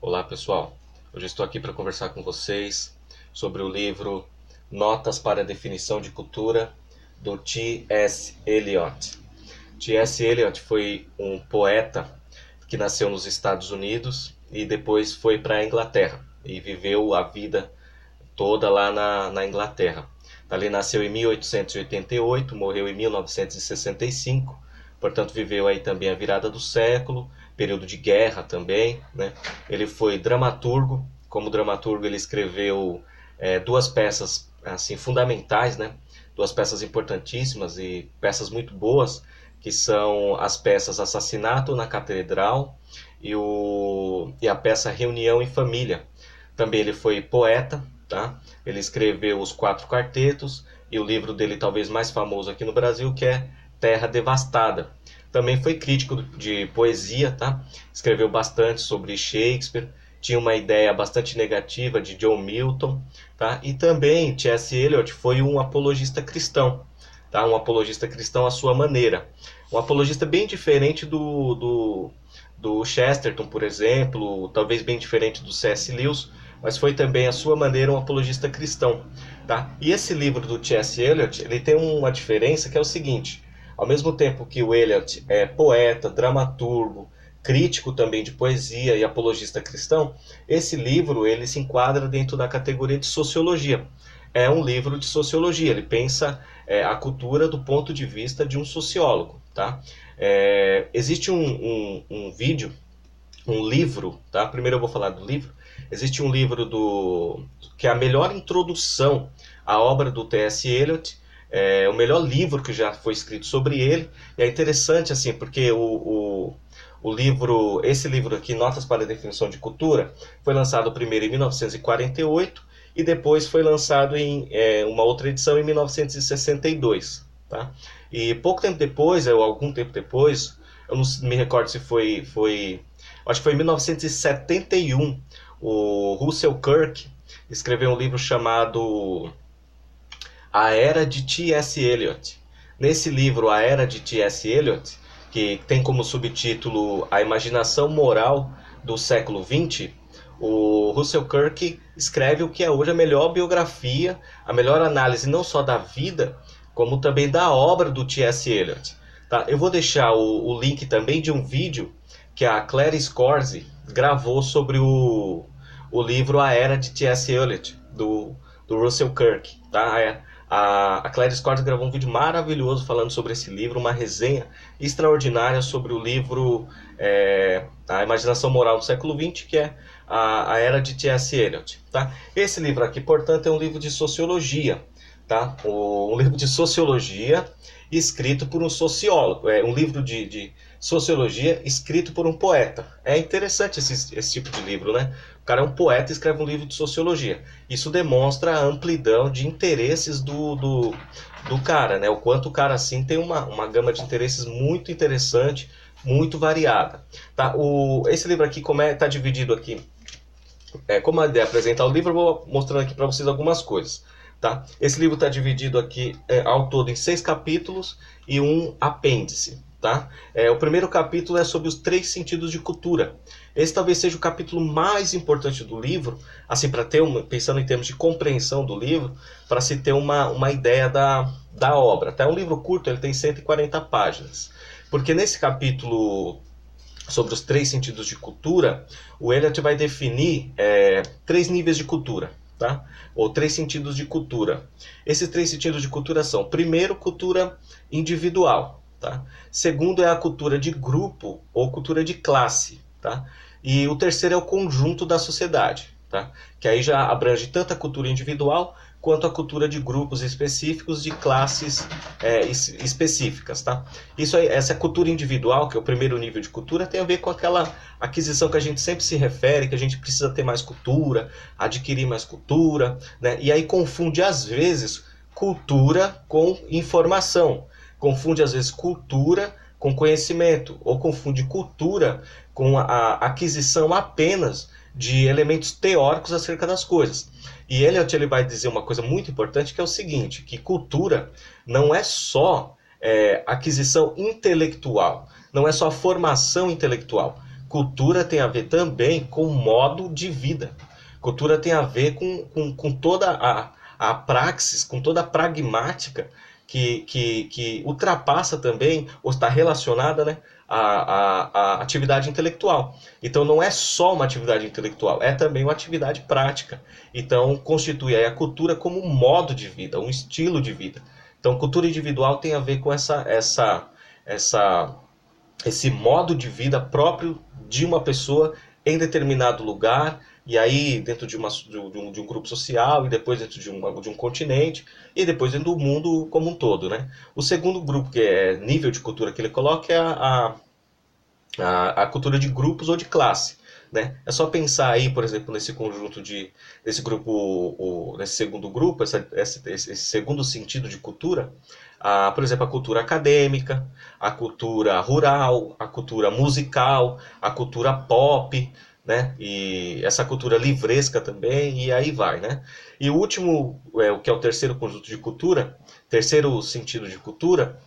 Olá pessoal, hoje estou aqui para conversar com vocês sobre o livro Notas para a Definição de Cultura do T.S. Eliot. T.S. Eliot foi um poeta que nasceu nos Estados Unidos e depois foi para a Inglaterra e viveu a vida toda lá na Inglaterra. Ele nasceu em 1888, morreu em 1965, portanto viveu aí também a virada do século, período de guerra também, né? Ele foi dramaturgo, como dramaturgo ele escreveu duas peças assim fundamentais, né? Duas peças importantíssimas e peças muito boas, que são as peças Assassinato na Catedral e a peça Reunião em Família. Também ele foi poeta, tá? Ele escreveu os Quatro Quartetos e o livro dele talvez mais famoso aqui no Brasil, que é Terra Devastada. Também foi crítico de poesia, tá? Escreveu bastante sobre Shakespeare, tinha uma ideia bastante negativa de John Milton, tá? E também T.S. Eliot foi um apologista cristão, tá? Um apologista cristão à sua maneira. Um apologista bem diferente do Chesterton, por exemplo, talvez bem diferente do C.S. Lewis, mas foi também à sua maneira um apologista cristão, tá? E esse livro do T.S. Eliot, ele tem uma diferença que é o seguinte: ao mesmo tempo que o Eliot é poeta, dramaturgo, crítico também de poesia e apologista cristão, esse livro ele se enquadra dentro da categoria de sociologia. É um livro de sociologia, ele pensa a cultura do ponto de vista de um sociólogo, tá? Existe um vídeo, um livro, tá? Primeiro eu vou falar do livro. Existe um livro que é a melhor introdução à obra do T.S. Eliot, o melhor livro que já foi escrito sobre ele. E é interessante assim, porque esse livro aqui, Notas para a Definição de Cultura, foi lançado primeiro em 1948 e depois foi lançado em uma outra edição em 1962, tá? E pouco tempo depois, ou algum tempo depois, eu não me recordo se acho que foi em 1971, o Russell Kirk escreveu um livro chamado A Era de T.S. Eliot. Nesse livro, A Era de T.S. Eliot, que tem como subtítulo A Imaginação Moral do Século XX, o Russell Kirk escreve o que é hoje a melhor biografia, a melhor análise não só da vida, como também da obra do T.S. Eliot. Tá? Eu vou deixar o link também de um vídeo que a Claire Scorsese gravou sobre o livro A Era de T.S. Eliot, do Russell Kirk. Tá? A Claire Scorsese gravou um vídeo maravilhoso falando sobre esse livro, uma resenha extraordinária sobre o livro A Imaginação Moral do Século XX, que é a Era de T.S. Eliot. Tá? Esse livro aqui, portanto, é um livro de sociologia. Tá? Um livro de sociologia escrito por um sociólogo. É um livro de sociologia escrito por um poeta. É interessante esse tipo de livro, né? O cara é um poeta e escreve um livro de sociologia. Isso demonstra a amplidão de interesses do cara, né? O quanto o cara assim tem uma gama de interesses muito interessante, muito variada. Tá? Esse livro aqui está dividido aqui. Como a ideia é apresentar o livro, eu vou mostrando aqui para vocês algumas coisas. Tá? Esse livro está dividido aqui ao todo em 6 capítulos e um apêndice. Tá? O primeiro capítulo é sobre os 3 sentidos de cultura. Esse talvez seja o capítulo mais importante do livro, assim, para ter pensando em termos de compreensão do livro, para se ter uma ideia da obra. Tá? É um livro curto, ele tem 140 páginas. Porque nesse capítulo sobre os 3 sentidos de cultura, o Eliot vai definir 3 níveis de cultura. Tá? Ou 3 sentidos de cultura. Esses 3 sentidos de cultura são: primeiro, cultura individual, tá? Segundo é a cultura de grupo ou cultura de classe, tá? E o terceiro é o conjunto da sociedade, tá? Que aí já abrange tanto a cultura individual quanto a cultura de grupos específicos, de classes específicas, tá? Essa cultura individual, que é o primeiro nível de cultura, tem a ver com aquela aquisição que a gente sempre se refere, que a gente precisa ter mais cultura, adquirir mais cultura, né? E aí confunde às vezes cultura com informação, confunde às vezes cultura com conhecimento, ou confunde cultura com a aquisição apenas de elementos teóricos acerca das coisas. E Eliot ele vai dizer uma coisa muito importante, que é o seguinte, que cultura não é só aquisição intelectual, não é só formação intelectual. Cultura tem a ver também com modo de vida. Cultura tem a ver com toda a praxis, com toda a pragmática que ultrapassa também, ou está relacionada, né, à atividade intelectual. Então não é só uma atividade intelectual, é também uma atividade prática. Então constitui aí a cultura como um modo de vida, um estilo de vida. Então cultura individual tem a ver com esse modo de vida próprio de uma pessoa em determinado lugar, e aí dentro de um grupo social, e depois dentro de um continente, e depois dentro do mundo como um todo, né? O segundo grupo, que é nível de cultura que ele coloca, é a cultura de grupos ou de classe. Né? É só pensar aí, por exemplo, nesse segundo grupo, esse segundo sentido de cultura, por exemplo, a cultura acadêmica, a cultura rural, a cultura musical, a cultura pop, né? E essa cultura livresca também, e aí vai, né? E o último, o que é o terceiro conjunto de cultura, terceiro sentido de cultura,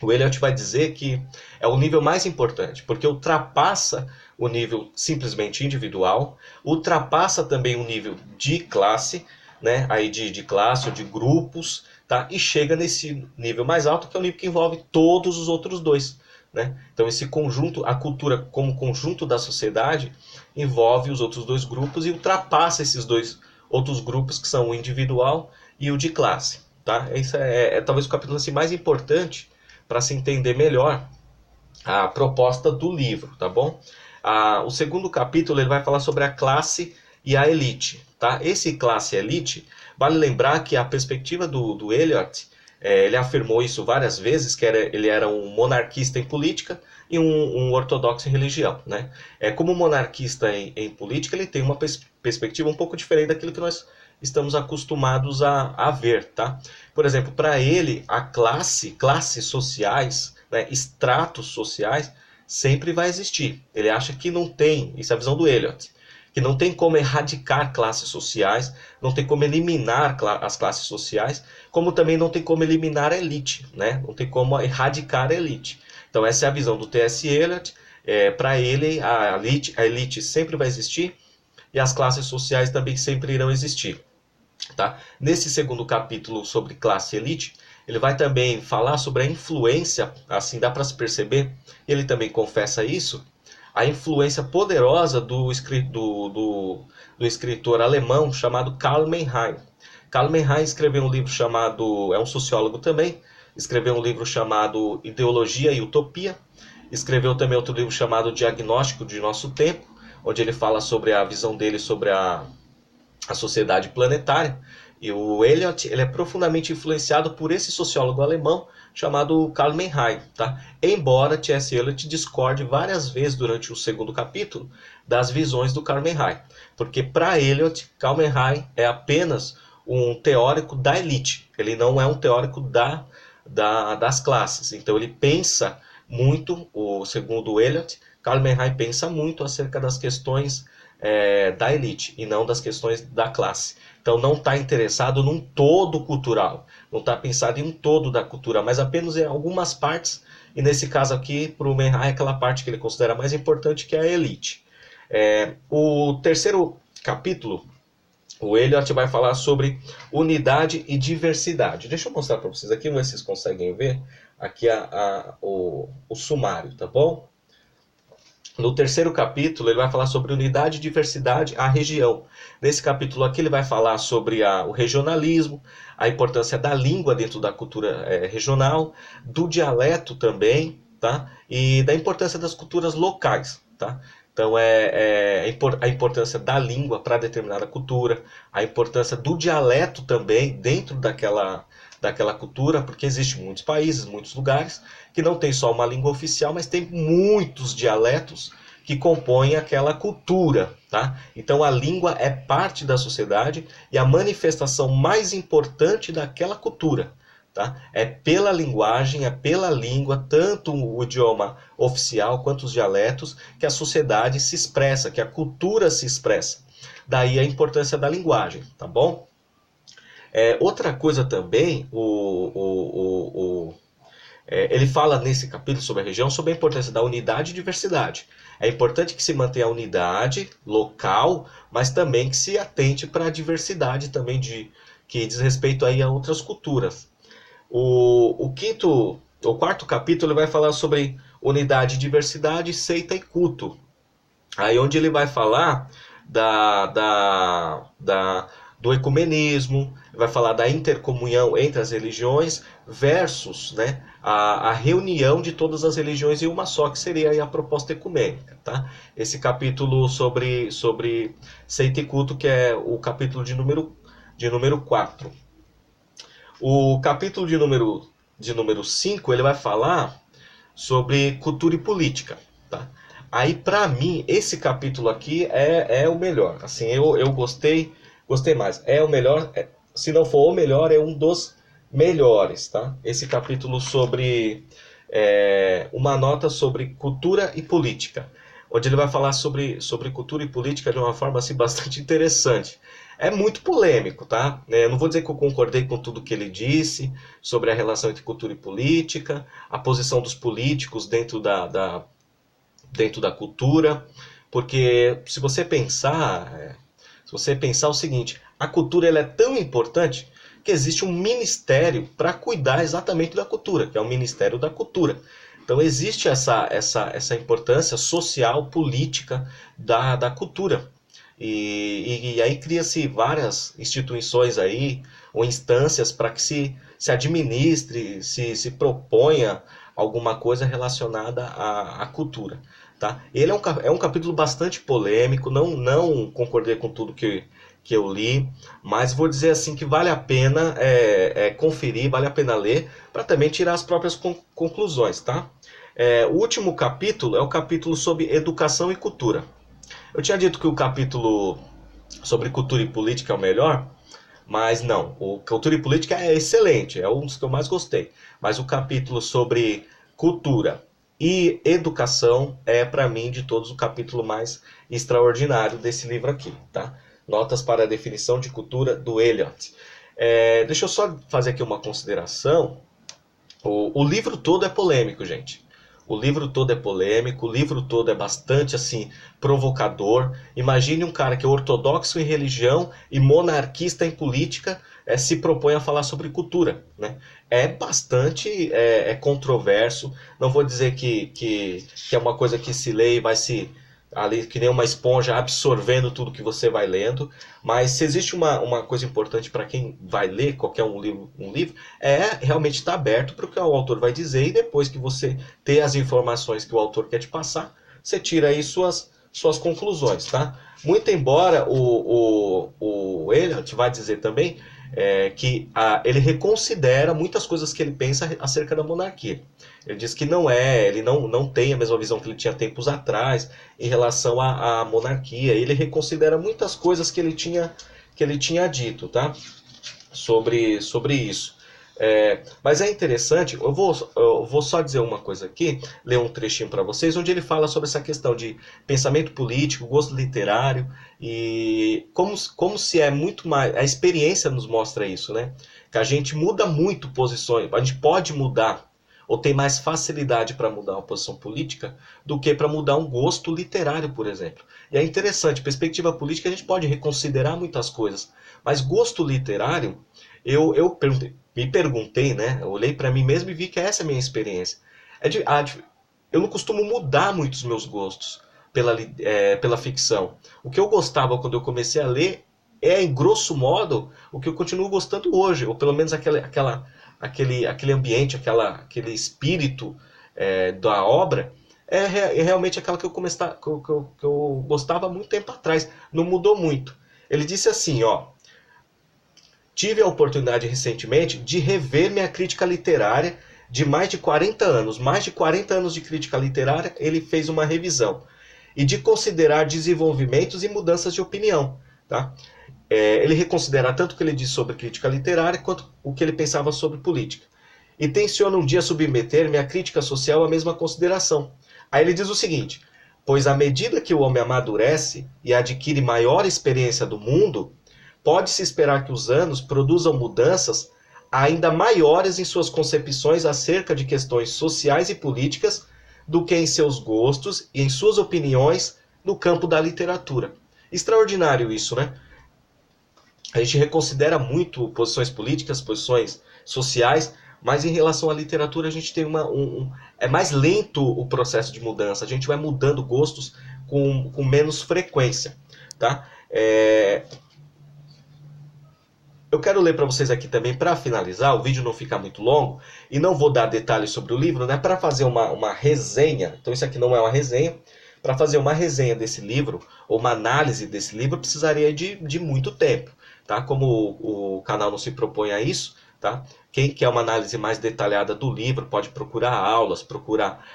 o Eliot vai dizer que é o nível mais importante, porque ultrapassa o nível simplesmente individual, ultrapassa também o nível de classe, né? Aí de classe ou de grupos, tá? E chega nesse nível mais alto, que é o nível que envolve todos os outros dois. Né? Então esse conjunto, a cultura como conjunto da sociedade, envolve os outros dois grupos e ultrapassa esses dois outros grupos, que são o individual e o de classe. Tá? Esse é talvez o capítulo assim, mais importante para se entender melhor a proposta do livro, tá bom? O segundo capítulo ele vai falar sobre a classe e a elite, tá? Esse classe e elite, vale lembrar que a perspectiva do Eliot, ele afirmou isso várias vezes, que ele era um monarquista em política e um ortodoxo em religião, né? Como monarquista em política, ele tem uma perspectiva um pouco diferente daquilo que nós estamos acostumados a ver, tá? Por exemplo, para ele, a classes sociais, né, estratos sociais, sempre vai existir. Ele acha que não tem, isso é a visão do Eliot, que não tem como erradicar classes sociais, não tem como eliminar as classes sociais, como também não tem como eliminar a elite, né? Não tem como erradicar a elite. Então essa é a visão do T.S. Eliot. Para ele, a elite sempre vai existir e as classes sociais também sempre irão existir. Tá? Nesse segundo capítulo sobre classe e elite, ele vai também falar sobre a influência, assim dá para se perceber, ele também confessa isso, a influência poderosa do escritor alemão chamado Karl Mannheim. Karl Mannheim escreveu um livro chamado, é um sociólogo também, escreveu um livro chamado Ideologia e Utopia, escreveu também outro livro chamado Diagnóstico de Nosso Tempo, onde ele fala sobre a visão dele sobre a sociedade planetária. E o Eliot ele é profundamente influenciado por esse sociólogo alemão chamado Karl Mannheim. Tá? Embora T.S. Eliot discorde várias vezes durante o segundo capítulo das visões do Karl Mannheim. Porque para Eliot, Karl Mannheim é apenas um teórico da elite. Ele não é um teórico das classes. Então ele pensa muito, segundo Eliot, Karl Mannheim pensa muito acerca das questões da elite e não das questões da classe. Então não está interessado num todo cultural, não está pensado em um todo da cultura, mas apenas em algumas partes, e nesse caso aqui, para o Mannheim, é aquela parte que ele considera mais importante, que é a elite. O terceiro capítulo, o Eliot vai falar sobre unidade e diversidade. Deixa eu mostrar para vocês aqui, vamos ver se vocês conseguem ver aqui o sumário, tá bom? No terceiro capítulo, ele vai falar sobre unidade e diversidade, a região. Nesse capítulo aqui, ele vai falar sobre o regionalismo, a importância da língua dentro da cultura regional, do dialeto também, tá? E da importância das culturas locais, tá? Então, a importância da língua para determinada cultura, a importância do dialeto também dentro daquela cultura, porque existem muitos países, muitos lugares, que não tem só uma língua oficial, mas tem muitos dialetos que compõem aquela cultura. Tá? Então a língua é parte da sociedade e a manifestação mais importante daquela cultura. Tá? É pela linguagem, é pela língua, tanto o idioma oficial quanto os dialetos, que a sociedade se expressa, que a cultura se expressa. Daí a importância da linguagem, tá bom? Outra coisa também, ele fala nesse capítulo sobre a região, sobre a importância da unidade e diversidade. É importante que se mantenha a unidade local, mas também que se atente para a diversidade também que diz respeito aí a outras culturas. O quarto capítulo ele vai falar sobre unidade, diversidade, seita e culto. Aí onde ele vai falar do ecumenismo, vai falar da intercomunhão entre as religiões versus, né, a reunião de todas as religiões em uma só, que seria aí a proposta ecumênica. Tá? Esse capítulo sobre seita e culto, que é o capítulo de número 4. O capítulo de número 5 ele vai falar sobre cultura e política. Tá? Aí, para mim, esse capítulo aqui é o melhor. Assim, eu gostei mais. É o melhor, se não for o melhor, é um dos melhores. Tá? Esse capítulo sobre uma nota sobre cultura e política, onde ele vai falar sobre cultura e política de uma forma assim, bastante interessante. É muito polêmico, tá? Eu não vou dizer que eu concordei com tudo que ele disse sobre a relação entre cultura e política, a posição dos políticos dentro da cultura, porque se você pensar o seguinte, a cultura ela é tão importante que existe um ministério para cuidar exatamente da cultura, que é o Ministério da Cultura. Então existe essa importância social, política da cultura. E aí cria-se várias instituições aí, ou instâncias para que se administre, se proponha alguma coisa relacionada à cultura. Tá? Ele é um capítulo bastante polêmico, não concordei com tudo que eu li, mas vou dizer assim que vale a pena conferir, vale a pena ler, para também tirar as próprias conclusões. Tá? O último capítulo é o capítulo sobre educação e cultura. Eu tinha dito que o capítulo sobre cultura e política é o melhor, mas não. O cultura e política é excelente, é um dos que eu mais gostei. Mas o capítulo sobre cultura e educação é, para mim, de todos, o capítulo mais extraordinário desse livro aqui. Tá? Notas para a definição de cultura, do Eliot. Deixa eu só fazer aqui uma consideração. O livro todo é polêmico, gente. O livro todo é polêmico, o livro todo é bastante assim provocador. Imagine um cara que é ortodoxo em religião e monarquista em política se propõe a falar sobre cultura. Né? É bastante controverso. Não vou dizer que é uma coisa que se lê e vai se ali que nem uma esponja absorvendo tudo que você vai lendo, mas se existe uma coisa importante para quem vai ler qualquer um livro é realmente estar aberto para o que o autor vai dizer, e depois que você ter as informações que o autor quer te passar, você tira aí suas conclusões, tá? Muito embora o Eliot vai dizer também que ele reconsidera muitas coisas que ele pensa acerca da monarquia. Ele diz que ele não tem a mesma visão que ele tinha tempos atrás em relação à monarquia. Ele reconsidera muitas coisas que ele tinha dito, tá? sobre isso. Mas é interessante, eu vou só dizer uma coisa aqui, ler um trechinho para vocês, onde ele fala sobre essa questão de pensamento político, gosto literário, e como se é muito mais, a experiência nos mostra isso, né? Que a gente muda muito posições, a gente pode mudar, ou tem mais facilidade para mudar uma posição política do que para mudar um gosto literário, por exemplo. E é interessante, perspectiva política a gente pode reconsiderar muitas coisas, mas gosto literário, eu me perguntei, né? Eu olhei para mim mesmo e vi que essa é a minha experiência. Eu não costumo mudar muito os meus gostos pela ficção. O que eu gostava quando eu comecei a ler em grosso modo, o que eu continuo gostando hoje, ou pelo menos aquele ambiente, aquele espírito da obra, é realmente aquela que eu gostava muito tempo atrás. Não mudou muito. Ele disse assim, ó. Tive a oportunidade recentemente de rever minha crítica literária de mais de 40 anos. Mais de 40 anos de crítica literária, ele fez uma revisão. E de considerar desenvolvimentos e mudanças de opinião. Tá? Ele reconsidera tanto o que ele diz sobre crítica literária, quanto o que ele pensava sobre política. E tenciona um dia submeter minha crítica social à mesma consideração. Aí ele diz o seguinte, pois à medida que o homem amadurece e adquire maior experiência do mundo, pode-se esperar que os anos produzam mudanças ainda maiores em suas concepções acerca de questões sociais e políticas do que em seus gostos e em suas opiniões no campo da literatura. Extraordinário isso, né? A gente reconsidera muito posições políticas, posições sociais, mas em relação à literatura a gente tem é mais lento o processo de mudança. A gente vai mudando gostos com menos frequência, tá? Eu quero ler para vocês aqui também, para finalizar, o vídeo não ficar muito longo, e não vou dar detalhes sobre o livro, né? Para fazer uma resenha, então isso aqui não é uma resenha, para fazer uma resenha desse livro, ou uma análise desse livro, precisaria de muito tempo, tá? Como o canal não se propõe a isso, tá? Quem quer uma análise mais detalhada do livro pode procurar aulas, procurar,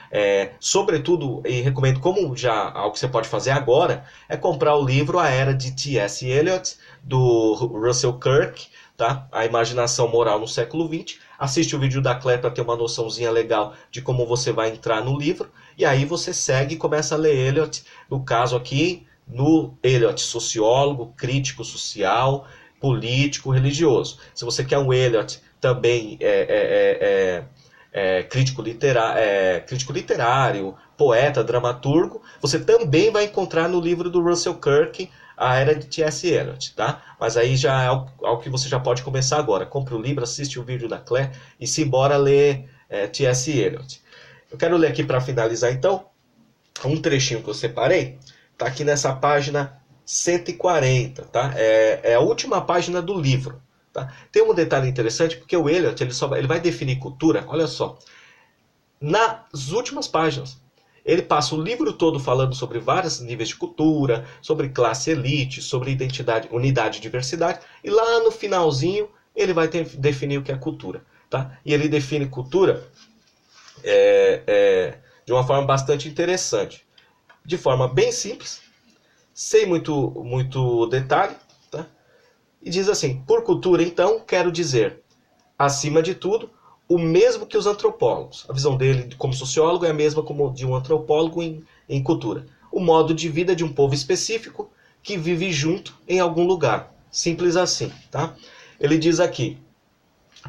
sobretudo, e recomendo como já algo que você pode fazer agora, é comprar o livro A Era de T.S. Eliot, do Russell Kirk, tá? A Imaginação Moral no Século XX. Assiste o vídeo da Claire para ter uma noçãozinha legal de como você vai entrar no livro, e aí você segue e começa a ler Eliot, no caso aqui, no Eliot, sociólogo, crítico social, político, religioso. Se você quer um Eliot também crítico literário, poeta, dramaturgo, você também vai encontrar no livro do Russell Kirk, A Era de T.S. Eliot, tá? Mas aí já é algo que você já pode começar agora. Compre o livro, assiste o vídeo da Claire e se embora ler T.S. Eliot. Eu quero ler aqui para finalizar então um trechinho que eu separei. Tá aqui nessa página 140, tá? É a última página do livro. Tá? Tem um detalhe interessante, porque o Eliot ele vai definir cultura, olha só, nas últimas páginas. Ele passa o livro todo falando sobre vários níveis de cultura, sobre classe elite, sobre identidade, unidade e diversidade, e lá no finalzinho ele vai definir o que é cultura. Tá? E ele define cultura de uma forma bastante interessante, de forma bem simples, sem muito detalhe, tá? E diz assim: por cultura, então, quero dizer, acima de tudo, o mesmo que os antropólogos. A visão dele como sociólogo é a mesma como de um antropólogo em cultura. O modo de vida de um povo específico que vive junto em algum lugar. Simples assim, tá? Ele diz aqui,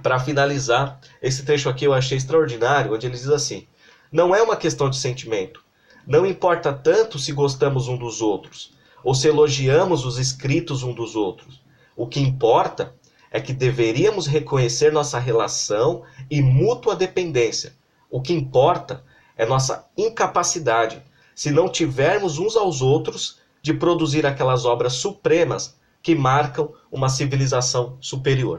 para finalizar, esse trecho aqui eu achei extraordinário, onde ele diz assim: não é uma questão de sentimento. Não importa tanto se gostamos um dos outros, ou se elogiamos os escritos um dos outros. O que importa é que deveríamos reconhecer nossa relação e mútua dependência. O que importa é nossa incapacidade, se não tivermos uns aos outros, de produzir aquelas obras supremas que marcam uma civilização superior.